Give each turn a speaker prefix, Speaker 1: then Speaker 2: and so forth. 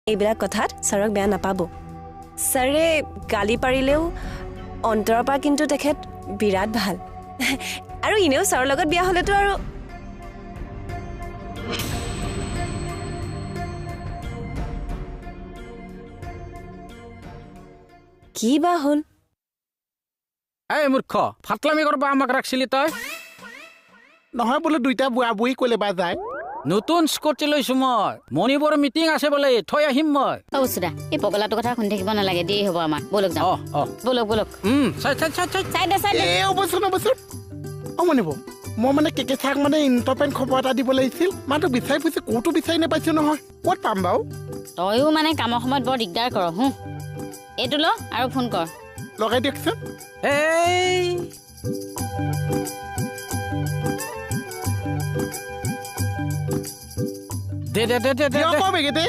Speaker 1: এইবিলাক কথাত ছাৰক বেয়া নাপাব ছাৰে গালি পাৰিলেও অন্তৰৰ পৰা কিন্তু তেখেত বিৰাট ভাল আৰু ইনেও ছাৰৰ লগত বিয়া হ'লেতো আৰু কি বা হ'ল
Speaker 2: এই মূৰ্খ ফাটলামি কৰবা আমাক ৰাখছিলি তই
Speaker 3: নহয় বোলে দুইটা বুঢ়া বুঢ়ী ক'লে বা যায়
Speaker 2: নতুন স্কুটি লৈছো মই মণিপুৰৰ মিটিং আছে বোলে থৈ আহিম মই
Speaker 4: বস্তুদা এই পগলাটোৰ কথা শুনি থাকিব নালাগে দেৰি হ'ব আমাৰ বলক যাওঁ বলক বলক
Speaker 3: অমনিব মই মানে কেকে চাক মানে ইণ্টাৰপেণ্ট খবৰ এটা দিব লাগিছিল মানুহটো বিচাৰি ফুৰিছে ক'তো বিচাৰি নাপাইছো নহয় ক'ত পাম বাৰু
Speaker 4: তয়ো মানে কামৰ সময়ত বৰ দিগদাৰ কৰ এইটো ল আৰু ফোন কৰ
Speaker 3: লগাই দিয়কচোন
Speaker 2: এই দে দে দে দে
Speaker 3: বেগেতে